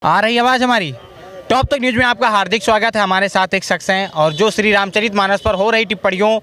आ रही आवाज़ हमारी। टॉप तक न्यूज़ में आपका हार्दिक स्वागत है। हमारे साथ एक शख्स हैं और जो श्री रामचरितमानस पर हो रही टिप्पणियों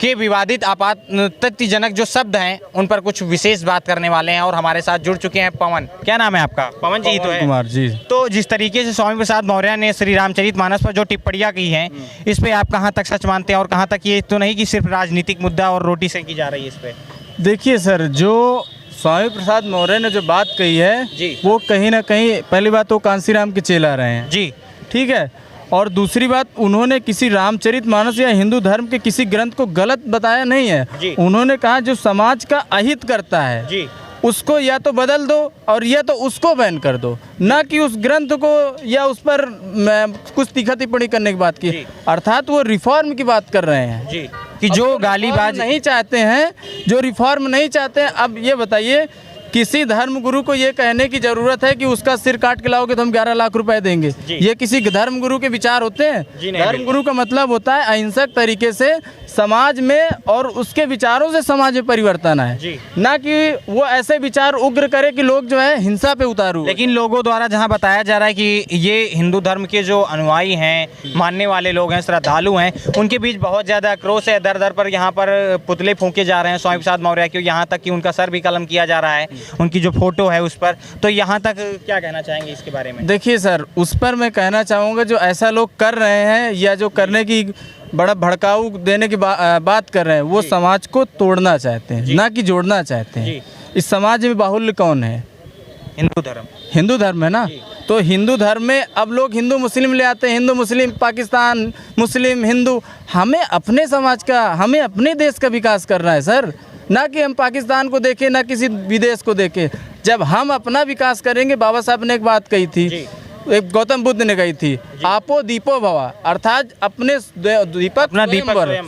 के विवादित आपत्तिजनक जो शब्द हैं उन पर कुछ विशेष बात करने वाले हैं और हमारे साथ जुड़ चुके हैं पवन। क्या नाम है आपका? पवन जी तो है। कुमार जी। तो जिस तरीके से स्वामी प्रसाद मौर्य ने श्री रामचरितमानस पर जो टिप्पणियाँ की हैं इस पे आप कहाँ तक सच मानते हैं और कहाँ तक ये तो नहीं कि सिर्फ राजनीतिक मुद्दा और रोटी सेकी जा रही है इस पर? देखिए सर, जो स्वामी प्रसाद मौर्य ने जो बात कही है जी। वो कहीं ना कहीं पहली बात तो कांसीराम के चेला रहे हैं जी, ठीक है। और दूसरी बात, उन्होंने किसी रामचरितमानस या हिंदू धर्म के किसी ग्रंथ को गलत बताया नहीं जी। है। उन्होंने कहा जो समाज का अहित करता है जी, उसको या तो बदल दो और या तो उसको बैन कर दो, ना कि उस ग्रंथ को या उस पर कुछ तीखा टिप्पणी करने की बात की। जी। अर्थात वो रिफॉर्म की बात कर रहे हैं जी, कि जो गालीबाज नहीं चाहते हैं, जो रिफॉर्म नहीं चाहते हैं। अब ये बताइए, किसी धर्म गुरु को ये कहने की जरूरत है कि उसका सिर काट के लाओगे तो हम 11 लाख रुपए देंगे? ये किसी धर्म गुरु के विचार होते हैं? धर्म गुरु का मतलब होता है अहिंसक तरीके से समाज में और उसके विचारों से समाज में परिवर्तन है, ना कि वो ऐसे विचार उग्र करे कि लोग जो है हिंसा पे उतारू। लेकिन लोगों द्वारा जहां बताया जा रहा है कि ये हिंदू धर्म के जो अनुयायी हैं, मानने वाले लोग हैं, श्रद्धालु हैं, उनके बीच बहुत ज़्यादा आक्रोश है। दर दर पर यहाँ पर पुतले फूंके जा रहे हैं स्वामी प्रसाद मौर्य के, यहाँ तक कि उनका सर भी कलम किया जा रहा है, उनकी जो फोटो है उस पर। तो यहाँ तक क्या कहना चाहेंगे इसके बारे में? देखिए सर, उस पर मैं कहना चाहूँगा जो ऐसा लोग कर रहे हैं या जो करने की बड़ा भड़काऊ देने की बात कर रहे हैं, वो समाज को तोड़ना चाहते हैं, ना कि जोड़ना चाहते हैं। इस समाज में बाहुल्य कौन है? हिंदू धर्म। हिंदू धर्म है ना। तो हिंदू धर्म में अब लोग हिंदू मुस्लिम ले आते हैं, हिंदू मुस्लिम, पाकिस्तान मुस्लिम हिंदू। हमें अपने समाज का, हमें अपने देश का विकास करना है सर, ना कि हम पाकिस्तान को देखें, ना किसी विदेश को देखें। जब हम अपना विकास करेंगे, बाबा साहब ने एक बात कही थी, एक गौतम बुद्ध ने कही थी, आपो दीपो भवा, अर्थात अपने दीपक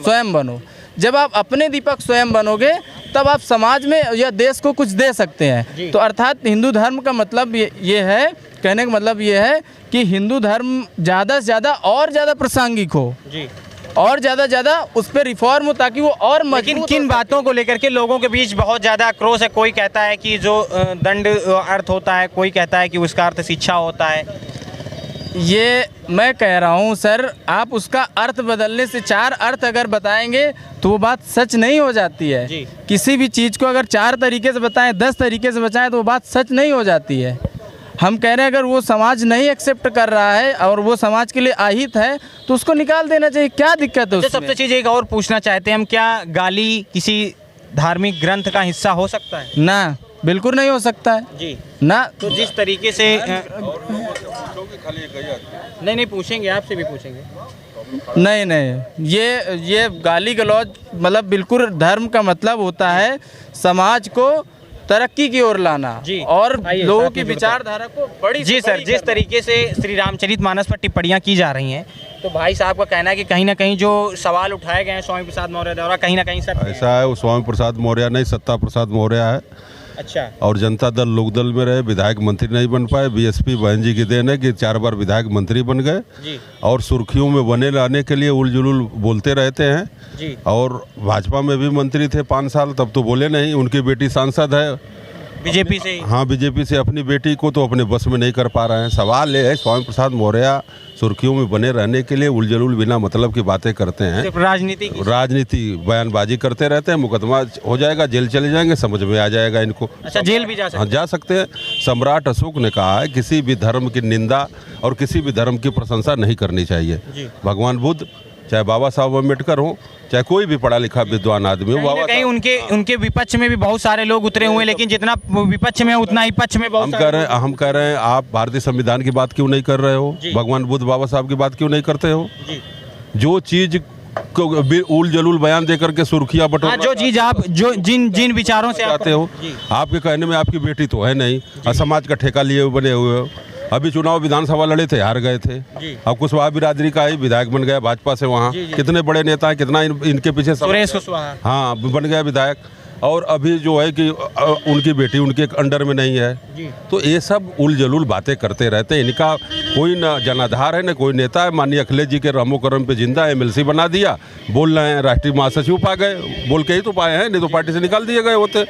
स्वयं बनो। जब आप अपने दीपक स्वयं बनोगे तब आप समाज में या देश को कुछ दे सकते हैं। तो अर्थात हिंदू धर्म का मतलब ये है, कहने का मतलब ये है कि हिंदू धर्म ज़्यादा से ज़्यादा और ज़्यादा प्रासंगिक हो और ज़्यादा उस पर रिफॉर्म हो, ताकि वो और लेकिन किन बातों को लेकर के लोगों के बीच बहुत ज़्यादा आक्रोश है? कोई कहता है कि जो दंड अर्थ होता है, कोई कहता है कि उसका अर्थ शिक्षा होता है। ये मैं कह रहा हूँ सर, आप उसका अर्थ बदलने से 4 अर्थ अगर बताएंगे तो वो बात सच नहीं हो जाती है। किसी भी चीज़ को अगर 4 तरीके से बताएं, 10 तरीके से बताएं तो वो बात सच नहीं हो जाती है। हम कह रहे हैं अगर वो समाज नहीं एक्सेप्ट कर रहा है और वो समाज के लिए अहित है तो उसको निकाल देना चाहिए। क्या दिक्कत है उसमें? सबसे चीज़ एक और पूछना चाहते हैं हम, क्या गाली किसी धार्मिक ग्रंथ का हिस्सा हो सकता है? ना, बिल्कुल नहीं हो सकता है जी ना। तो जिस तरीके से नहीं पूछेंगे, आपसे भी पूछेंगे। नहीं, ये गाली गलौज मतलब बिल्कुल, धर्म का मतलब होता है समाज को तरक्की की ओर लाना और लोगों की विचारधारा को बड़ी। जी सर, जिस तरीके से श्री रामचरितमानस पर टिप्पणियां की जा रही हैं, तो भाई साहब का कहना है कि कहीं ना कहीं जो सवाल उठाए गए हैं स्वामी प्रसाद मौर्य द्वारा, कहीं ना कहीं सत्य ऐसा है। वो स्वामी प्रसाद मौर्य नहीं, सत्ता प्रसाद मौर्य है। अच्छा। और जनता दल लोकदल में रहे, विधायक मंत्री नहीं बन पाए। बीएसपी बहन जी की देन है कि 4 बार विधायक मंत्री बन गए और सुर्खियों में बने रहने के लिए उलझुल बोलते रहते हैं। और भाजपा में भी मंत्री थे 5 साल, तब तो बोले नहीं। उनकी बेटी सांसद है बीजेपी से। हाँ, बीजेपी से। अपनी बेटी को तो अपने बस में नहीं कर पा रहे हैं। सवाल ये है, स्वामी प्रसाद मौर्य सुर्खियों में बने रहने के लिए उलझुल बिना मतलब की बातें करते हैं, राजनीति बयानबाजी करते रहते हैं। मुकदमा हो जाएगा, जेल चले जाएंगे, समझ में आ जाएगा इनको। अच्छा, जेल भी जा सकते हैं। सम्राट अशोक ने कहा है किसी भी धर्म की निंदा और किसी भी धर्म की प्रशंसा नहीं करनी चाहिए। भगवान बुद्ध, चाहे बाबा साहब अम्बेडकर हो, चाहे कोई भी पढ़ा लिखा विद्वान आदमी हो, बाबा कहीं उनके विपक्ष में भी बहुत सारे लोग उतरे हुए हैं, लेकिन जितना विपक्ष में उतना ही पक्ष में बहुत हम कह रहे हैं आप भारतीय संविधान की बात क्यों नहीं कर रहे हो? भगवान बुद्ध बाबा साहब की बात क्यों नहीं करते हो? जो चीज को उल जलूल बयान देकर के सुर्खियां बटोर, जो चीज आप जो जिन विचारों से आते हो, आपके कहने में आपकी बेटी तो है नहीं, समाज का ठेका लिए बने हुए हो। अभी चुनाव विधानसभा लड़े थे, हार गए थे। अब कुशवाहा बिरादरी का ही विधायक बन गया भाजपा से। वहाँ कितने बड़े नेता हैं, कितना इनके पीछे सुरेश कुशवाहा, हाँ, बन गया विधायक। और अभी जो है कि उनकी बेटी उनके अंडर में नहीं है। तो ये सब उलझुल बातें करते रहते हैं। इनका कोई न जनाधार है, न कोई नेता है। माननीय अखिलेश जी के रामो करम पे जिंदा MLC बना दिया, बोल रहे हैं राष्ट्रीय महासचिव पा गए, बोल के ही तो पाए हैं, नहीं तो पार्टी से निकाल दिए गए होते।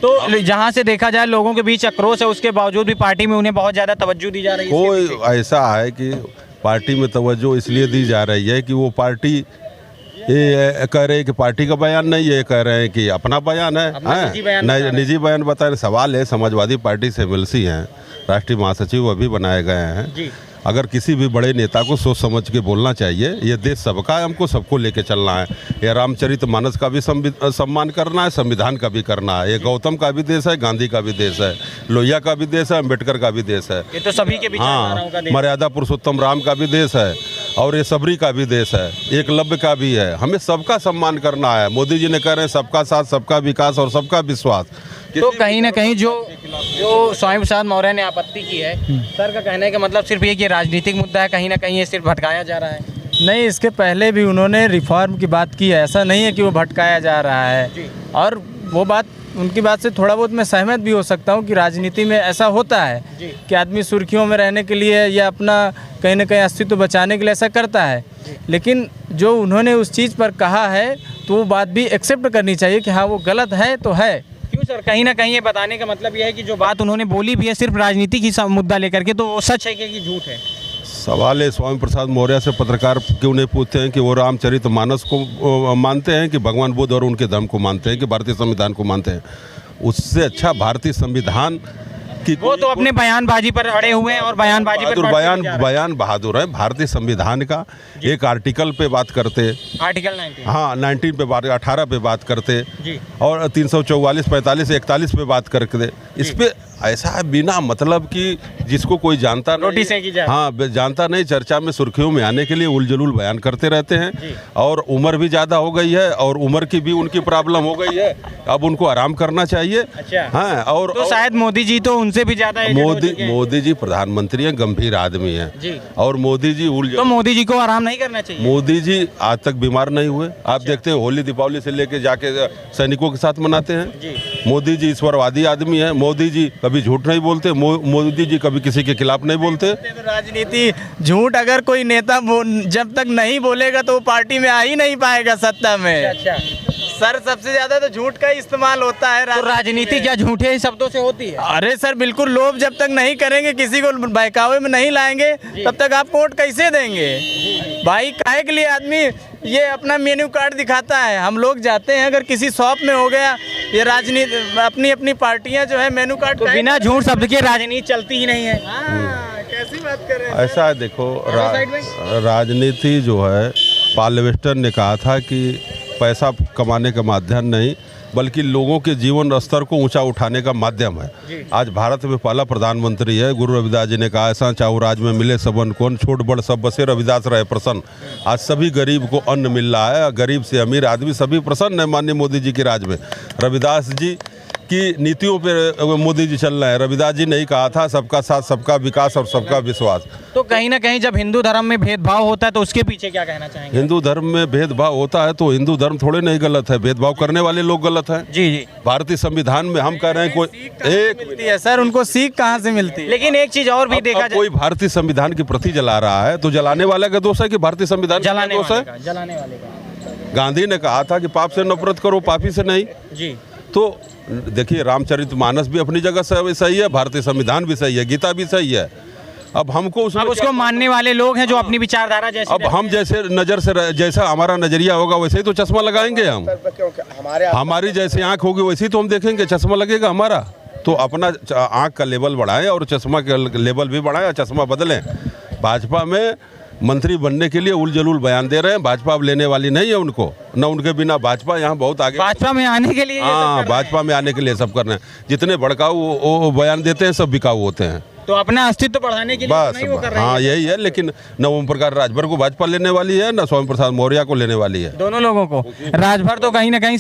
तो जहाँ से देखा जाए लोगों के बीच आक्रोश है, उसके बावजूद भी पार्टी में उन्हें बहुत ज़्यादा तवज्जो दी जा रही है। कोई ऐसा है कि पार्टी में तवज्जो इसलिए दी जा रही है कि वो पार्टी ये कह रहे हैं कि पार्टी का बयान नहीं, ये कह रहे हैं कि अपना बयान है, निजी बयान बता रहे। सवाल है, समाजवादी पार्टी से एमएलसी हैं, राष्ट्रीय महासचिव अभी बनाए गए हैं। अगर किसी भी बड़े नेता को सोच समझ के बोलना चाहिए। ये देश सबका है, हमको सबको लेके चलना है। ये रामचरितमानस का भी सम्मान करना है, संविधान का भी करना है। ये गौतम का भी देश है, गांधी का भी देश है, लोहिया का भी देश है, अम्बेडकर का भी देश है। ये तो सभी के हाँ, मर्यादा पुरुषोत्तम राम का भी देश है और ये सबरी का भी देश है, एकलव्य का भी है। हमें सबका सम्मान करना है। मोदी जी ने कह रहे हैं सबका साथ, सबका विकास और सबका विश्वास। तो कहीं ना कहीं जो स्वामी प्रसाद मौर्य ने आपत्ति की है, सर का कहने का मतलब सिर्फ ये कि राजनीतिक मुद्दा है, कहीं ना कहीं ये सिर्फ भटकाया जा रहा है। नहीं, इसके पहले भी उन्होंने रिफॉर्म की बात की है, ऐसा नहीं है कि वो भटकाया जा रहा है। और वो बात, उनकी बात से थोड़ा बहुत मैं सहमत भी हो सकता हूँ कि राजनीति में ऐसा होता है कि आदमी सुर्खियों में रहने के लिए या अपना कहीं ना कहीं अस्तित्व बचाने के लिए ऐसा करता है। लेकिन जो उन्होंने उस चीज़ पर कहा है तो वो बात भी एक्सेप्ट करनी चाहिए कि हाँ वो गलत है तो है। क्यों सर, कहीं ना कहीं ये बताने का मतलब ये है कि जो बात उन्होंने बोली भी है सिर्फ राजनीति की मुद्दा लेकर के, तो वो सच है कि झूठ है? सवाल है, स्वामी प्रसाद मौर्य से पत्रकार क्यों नहीं पूछते हैं कि वो रामचरितमानस को मानते हैं कि भगवान बुद्ध और उनके धर्म को मानते हैं कि भारतीय संविधान को मानते हैं? उससे अच्छा भारतीय संविधान की वो तो अपने बयानबाजी पर अड़े हुए हैं और बयानबाजी पर बयान बहादुर है। भारतीय संविधान का एक आर्टिकल पे बात करते, आर्टिकल 19, हाँ 19 पे बात, 18 पे बात करते जी, और 344, 45, 41 पे बात करते। इस पे ऐसा है बिना मतलब कि जिसको कोई जानता नहीं, हाँ जानता नहीं, चर्चा में सुर्खियों में आने के लिए उलझुल बयान करते रहते हैं। और उम्र भी ज़्यादा हो गई है और उम्र की भी उनकी प्रॉब्लम हो गई है, अब उनको आराम करना चाहिए। अच्छा। हाँ, और तो शायद मोदी जी तो उनसे भी ज़्यादा, मोदी जी प्रधानमंत्री हैं, गंभीर आदमी हैं और मोदी जी तो मोदी जी को आराम नहीं करना चाहिए। मोदी जी आज तक बीमार नहीं हुए। आप देखते हैं होली दीपावली से लेके जाके सैनिकों के साथ मनाते हैं। मोदी जी ईश्वरवादी आदमी है। मोदी जी कभी झूठ नहीं बोलते। मोदी जी कभी किसी के खिलाफ नहीं बोलते। राजनीति झूठ, अगर कोई नेता जब तक नहीं बोलेगा तो वो पार्टी में आ ही नहीं पाएगा सत्ता में। अच्छा सर, सबसे ज्यादा तो झूठ का इस्तेमाल होता है। तो राजनीति क्या झूठे शब्दों से होती है? अरे सर बिल्कुल, लोग जब तक नहीं करेंगे, किसी को बहकावे में नहीं लाएंगे, तब तक आप वोट कैसे देंगे भाई? काहे के लिए आदमी ये अपना मेन्यू कार्ड दिखाता है? हम लोग जाते हैं, अगर किसी शॉप में हो गया, ये राजनीति अपनी अपनी पार्टियां जो है मेन्यू कार्ड, तो बिना झूठ शब्द के राजनीति चलती ही नहीं है। कैसी बात कर रहे हैं? ऐसा है, देखो राजनीति जो है, पॉल वेस्टर ने कहा था कि पैसा कमाने का माध्यम नहीं बल्कि लोगों के जीवन स्तर को ऊंचा उठाने का माध्यम है। आज भारत में पहला प्रधानमंत्री है। गुरु रविदास जी ने कहा, ऐसा चाहू राज में मिले सबन कौन, छोट बड़ सब बसे रविदास रहे प्रसन्न। आज सभी गरीब को अन्न मिल रहा है, गरीब से अमीर आदमी सभी प्रसन्न है माननीय मोदी जी के राज में। रविदास जी की नीतियों पे मोदी जी चल रहे हैं। रविदास जी ने ही कहा था, सबका साथ, सबका विकास और सबका विश्वास। तो कहीं ना कहीं जब हिंदू धर्म में भेदभाव होता है तो उसके पीछे क्या कहना चाहेंगे? हिंदू धर्म में भेदभाव होता है तो हिंदू धर्म थोड़े नहीं गलत है, भेदभाव करने वाले लोग गलत हैं। जी जी, भारतीय संविधान में हम कह रहे हैं कोई एक मिलती है सर, उनको सीख कहाँ से मिलती है? लेकिन एक चीज और भी देखा जाए, कोई भारतीय संविधान की प्रति जला रहा है तो जलाने वाले का दोष है कि भारतीय संविधान का दोष है? जलाने वाले का। गांधी ने कहा था कि पाप से नफरत करो, पापी से नहीं। जी, तो देखिए, रामचरितमानस भी अपनी जगह सही है, भारतीय संविधान भी सही है, गीता भी सही है। अब हमको उसको मानने वाले लोग हैं जो अपनी विचारधारा जैसे, अब हम जैसे नजर से, जैसा हमारा नजरिया होगा वैसे ही तो चश्मा लगाएंगे हम। हमारी जैसे आंख होगी वैसे ही तो हम देखेंगे, चश्मा लगेगा हमारा। तो अपना आंख का लेवल बढ़ाएं और चश्मा का लेवल भी बढ़ाएं, चश्मा बदलें। भाजपा में मंत्री बनने के लिए उलझुल बयान दे रहे हैं। भाजपा अब लेने वाली नहीं है उनको, न उनके बिना भाजपा यहाँ बहुत आगे। भाजपा में आने के लिए, हाँ, भाजपा में आने के लिए सब करना है। जितने भड़काऊ वो बयान देते हैं सब बिकाऊ होते हैं। तो अपना अस्तित्व बढ़ाने के लिए बस नहीं वो कर रहे हैं। हाँ, यही है। लेकिन न ओम प्रकाश राजभर को भाजपा लेने वाली है, न स्वामी प्रसाद मौर्य को लेने वाली है। दोनों लोगों को। राजभर तो कहीं ना कहीं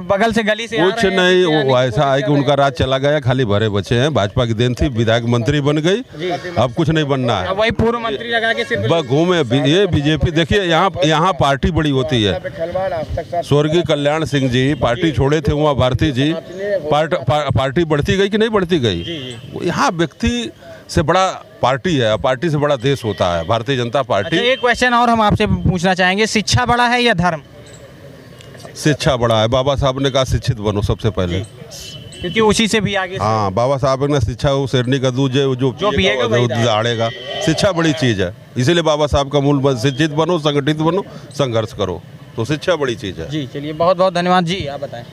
बगल से गली से कुछ नहीं, वो ऐसा है कि उनका राज चला गया, खाली भरे बचे हैं। भाजपा की देन थी, विधायक मंत्री बन गई, अब कुछ नहीं बनना है। वही पूर्व मंत्री लगा के सिर्फ बस घूमे ये बीजेपी। देखिए यहाँ पार्टी बड़ी होती है। स्वर्गीय कल्याण सिंह जी पार्टी छोड़े थे, वहाँ भारती जी पार्टी बढ़ती गई कि नहीं बढ़ती गई? यहाँ व्यक्ति से बड़ा पार्टी है, पार्टी से बड़ा देश होता है भारतीय जनता पार्टी। अच्छा, एक क्वेश्चन और हम आपसे पूछना चाहेंगे, शिक्षा बड़ा है या धर्म? शिक्षा बड़ा है। बाबा साहब ने कहा शिक्षित बनो सबसे पहले। क्योंकि उसी से भी आगे हाँ, बाबा साहब ने शिक्षा वो शेरनी का दूध जो पिएगा वही दाड़ेगा। शिक्षा बड़ी चीज़ है, इसीलिए बाबा साहब का मूल शिक्षित बनो, संगठित बनो, संघर्ष करो, तो शिक्षा बड़ी चीज़ है। जी चलिए, बहुत बहुत धन्यवाद जी। आप बताएं।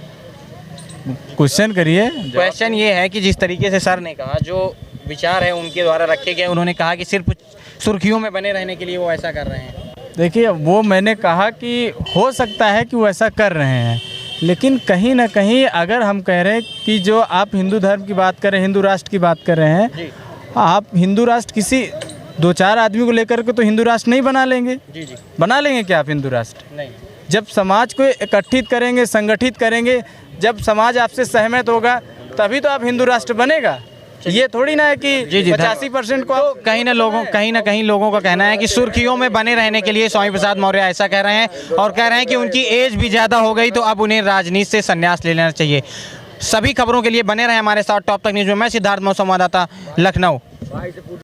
क्वेश्चन करिए। क्वेश्चन ये है कि जिस तरीके से सर ने कहा, जो विचार है उनके द्वारा रखे गए, उन्होंने कहा कि सिर्फ सुर्खियों में बने रहने के लिए वो ऐसा कर रहे हैं। देखिए, वो मैंने कहा कि हो सकता है कि वो ऐसा कर रहे हैं, लेकिन कहीं ना कहीं अगर हम कह रहे हैं कि जो आप हिंदू धर्म की बात कर रहे हैं, हिंदू राष्ट्र की बात कर रहे हैं, आप हिंदू राष्ट्र किसी 2-4 आदमी को लेकर के तो हिंदू राष्ट्र नहीं बना लेंगे। जी जी, बना लेंगे क्या आप हिंदू राष्ट्र? नहीं। जब समाज को इकट्ठित करेंगे, संगठित करेंगे, जब समाज आपसे सहमत होगा तभी तो आप हिंदू राष्ट्र बनेगा। ये थोड़ी ना है कि 85% को तो कहीं ना कहीं लोगों का कहना है कि सुर्खियों में बने रहने के लिए स्वामी प्रसाद मौर्य ऐसा कह रहे हैं, और कह रहे हैं कि उनकी एज भी ज़्यादा हो गई तो अब उन्हें राजनीति से संन्यास ले लेना चाहिए। सभी खबरों के लिए बने रहे हमारे साथ टॉप तक न्यूज़ में। मैं सिद्धार्थ मौसम, संवाददाता, लखनऊ।